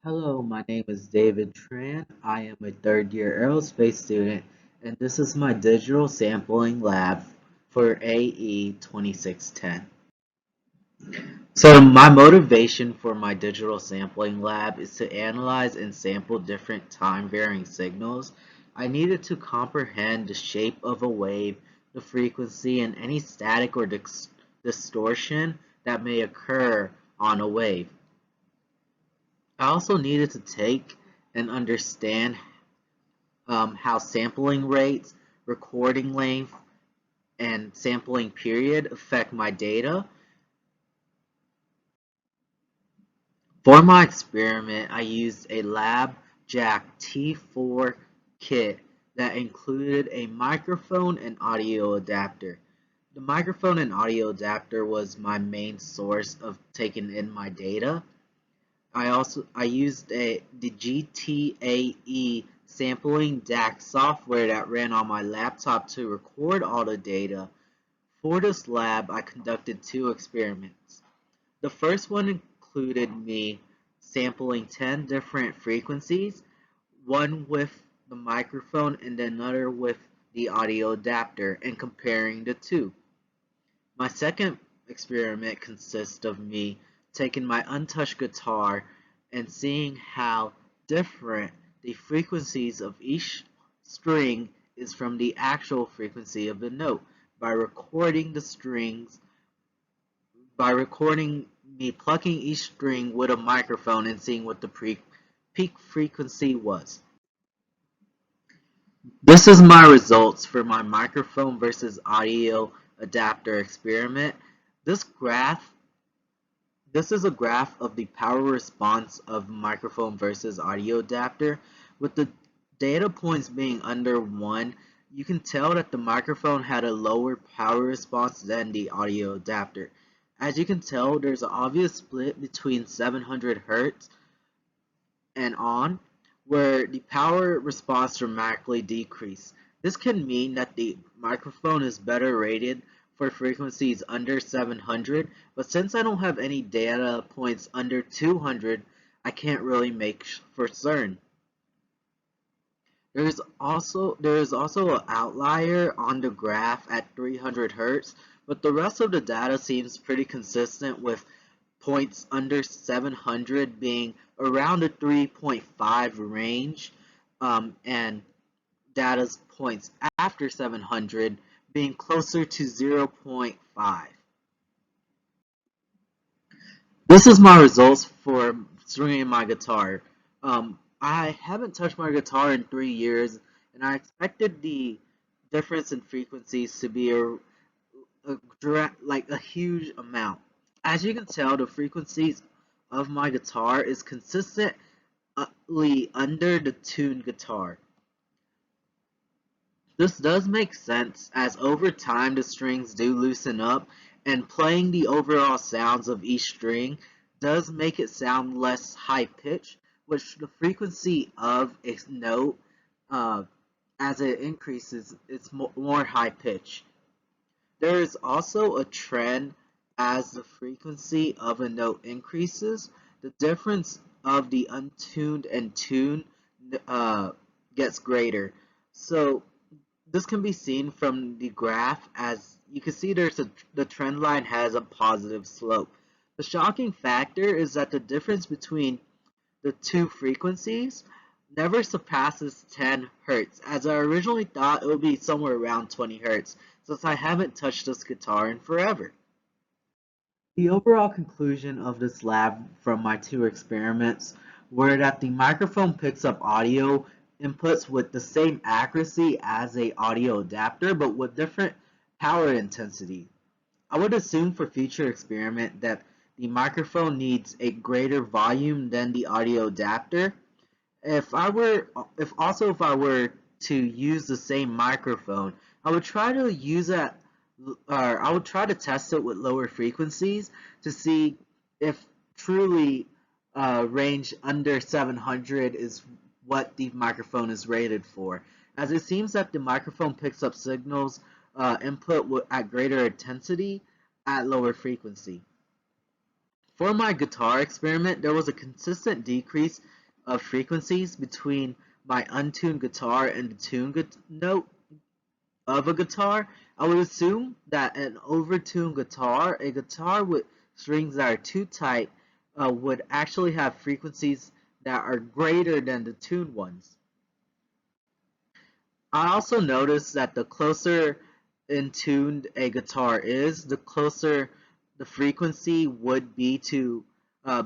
Hello, my name is David Tran. I am a third year aerospace student, and this is my digital sampling lab for AE 2610. So, my motivation for my digital sampling lab is to analyze and sample different time varying signals. I needed to comprehend the shape of a wave, the frequency, and any static or distortion that may occur on a wave. I also needed to take and understand how sampling rates, recording length, and sampling period affect my data. For my experiment, I used a Lab Jack T4 kit that included a microphone and audio adapter. The microphone and audio adapter was my main source of taking in my data. I used the GTAE sampling DAC software that ran on my laptop to record all the data. For this lab, I conducted two experiments. The first one included me sampling 10 different frequencies, one with the microphone and another with the audio adapter, and comparing the two. My second experiment consists of me taking my untouched guitar and seeing how different the frequencies of each string is from the actual frequency of the note by recording the strings, by recording me plucking each string with a microphone and seeing what the peak frequency was. This is my results for my microphone versus audio adapter experiment. This graph This is a graph of the power response of microphone versus audio adapter. With the data points being under 1, you can tell that the microphone had a lower power response than the audio adapter. As you can tell, there's an obvious split between 700 Hz and on, where the power response dramatically decreased. This can mean that the microphone is better rated for frequencies under 700, but since I don't have any data points under 200, I can't really make for certain. There is also an outlier on the graph at 300 Hz, but the rest of the data seems pretty consistent with points under 700 being around the 3.5 range, and data's points after 700 being closer to 0.5. This is my results for stringing my guitar. I haven't touched my guitar in 3 years, and I expected the difference in frequencies to be like a huge amount. As you can tell, the frequencies of my guitar is consistently under the tuned guitar. This does make sense, as over time the strings do loosen up, and playing the overall sounds of each string does make it sound less high-pitched, which the frequency of a note, uh, as it increases, it's more high-pitched. There is also a trend as the frequency of a note increases, the difference of the untuned and tuned uh, gets greater. So this can be seen from the graph, as you can see the trend line has a positive slope. The shocking factor is that the difference between the two frequencies never surpasses 10 Hz, as I originally thought it would be somewhere around 20 Hz, since I haven't touched this guitar in forever. The overall conclusion of this lab from my two experiments were that the microphone picks up audio inputs with the same accuracy as a audio adapter, but with different power intensity. I would assume for future experiment that the microphone needs a greater volume than the audio adapter. If I were to use the same microphone, I would try to use it, or I would try to test it with lower frequencies to see if truly range under 700 is what the microphone is rated for, as it seems that the microphone picks up signals input at greater intensity at lower frequency. For my guitar experiment, there was a consistent decrease of frequencies between my untuned guitar and the tuned note of a guitar. I would assume that an overtuned guitar, a guitar with strings that are too tight, would actually have frequencies that are greater than the tuned ones. I also noticed that the closer in tuned a guitar is, the closer the frequency would be to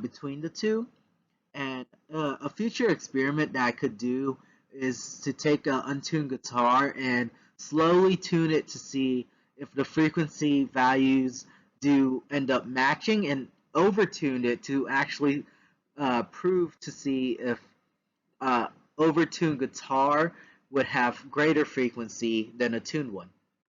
between the two. And a future experiment that I could do is to take an untuned guitar and slowly tune it to see if the frequency values do end up matching, and overtune it to actually prove to see if uh, overtuned guitar would have greater frequency than a tuned one.